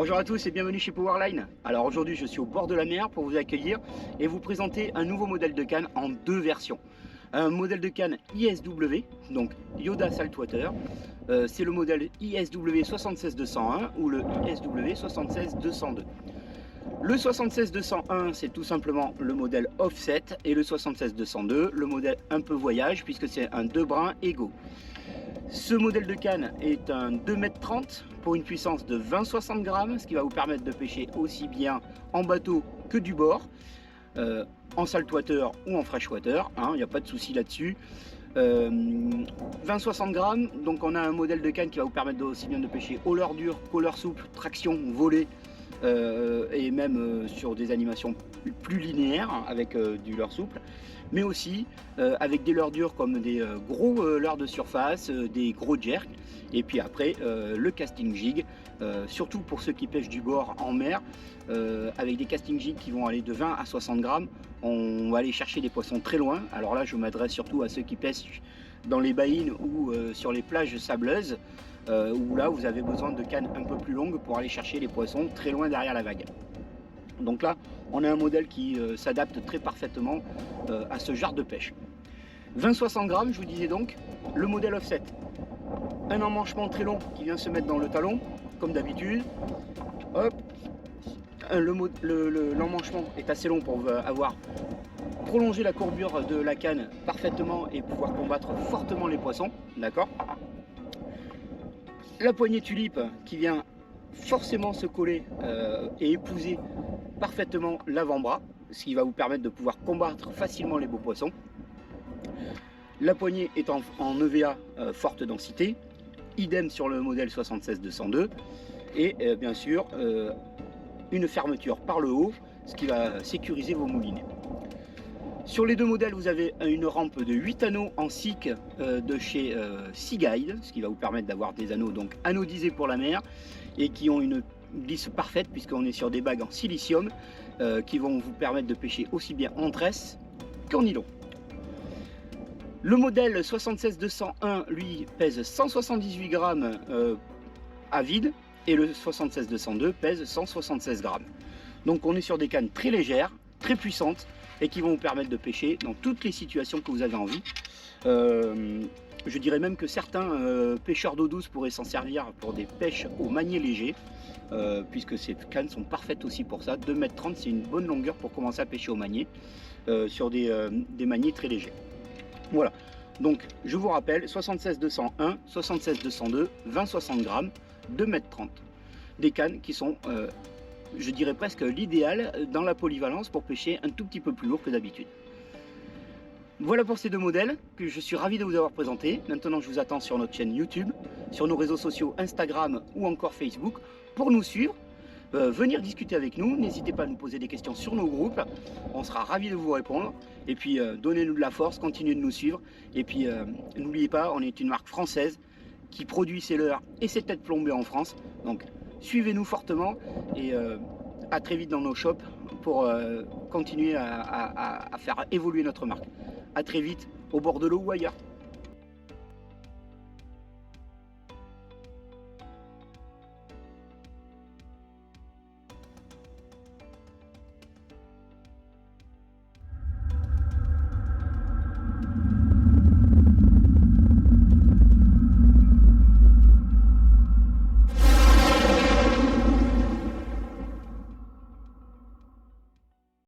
Bonjour à tous et bienvenue chez Powerline. Alors aujourd'hui je suis au bord de la mer pour vous accueillir et vous présenter un nouveau modèle de canne en deux versions. Un modèle de canne ISW, donc Yoda Saltwater, c'est le modèle ISW 76201 ou le ISW 76202. Le 76201 c'est tout simplement le modèle offset et le 76202 le modèle un peu voyage puisque c'est un deux brins égaux. Ce modèle de canne est un 2,30 m pour une puissance de 20-60 grammes, ce qui va vous permettre de pêcher aussi bien en bateau que du bord, en saltwater ou en freshwater, il n'y a pas de souci là-dessus. 20-60 grammes, donc on a un modèle de canne qui va vous permettre aussi bien de pêcher au leurre dur qu'au leurre souple, traction, volée, et même sur des animations plus linéaires avec du leurre souple, mais aussi avec des leurres durs comme des gros leurres de surface, des gros jerks, et puis après le casting jig, surtout pour ceux qui pêchent du bord en mer, avec des casting jigs qui vont aller de 20 à 60 grammes. On va aller chercher des poissons très loin. Alors là je m'adresse surtout à ceux qui pêchent dans les baïnes ou sur les plages sableuses, où là vous avez besoin de cannes un peu plus longues pour aller chercher les poissons très loin derrière la vague. Donc là on a un modèle qui s'adapte très parfaitement à ce genre de pêche. 20-60 grammes, je vous disais donc, le modèle offset. Un emmanchement très long qui vient se mettre dans le talon, comme d'habitude. Hop, l'emmanchement est assez long pour avoir prolongé la courbure de la canne parfaitement et pouvoir combattre fortement les poissons, d'accord. La poignée tulipe qui vient forcément se coller et épouser parfaitement l'avant-bras, ce qui va vous permettre de pouvoir combattre facilement les beaux poissons. La poignée est en EVA forte densité, idem sur le modèle 76202, et bien sûr une fermeture par le haut, ce qui va sécuriser vos moulinets. Sur les deux modèles, vous avez une rampe de 8 anneaux en SIC de chez Seaguide, ce qui va vous permettre d'avoir des anneaux donc anodisés pour la mer et qui ont une glisse parfaite puisqu'on est sur des bagues en silicium qui vont vous permettre de pêcher aussi bien en tresse qu'en nylon. Le modèle 76201 lui pèse 178 grammes à vide et le 76202 pèse 176 grammes. Donc on est sur des cannes très légères, très puissantes et qui vont vous permettre de pêcher dans toutes les situations que vous avez envie. Je dirais même que certains pêcheurs d'eau douce pourraient s'en servir pour des pêches au manier léger, puisque ces cannes sont parfaites aussi pour ça. 2,30 m, c'est une bonne longueur pour commencer à pêcher au manier sur des maniers très légers. Voilà, donc je vous rappelle, 76201, 76202, 20-60 grammes, 2,30 m. Des cannes qui sont, je dirais presque l'idéal dans la polyvalence pour pêcher un tout petit peu plus lourd que d'habitude. Voilà pour ces deux modèles que je suis ravi de vous avoir présentés. Maintenant je vous attends sur notre chaîne YouTube, sur nos réseaux sociaux Instagram ou encore Facebook pour nous suivre, venir discuter avec nous. N'hésitez pas à nous poser des questions sur nos groupes, on sera ravis de vous répondre. Et puis donnez-nous de la force, continuez de nous suivre. Et puis n'oubliez pas, on est une marque française qui produit ses leurres et ses têtes plombées en France. Donc suivez-nous fortement et à très vite dans nos shops pour continuer à faire évoluer notre marque. À très vite au bord de l'eau ou ailleurs.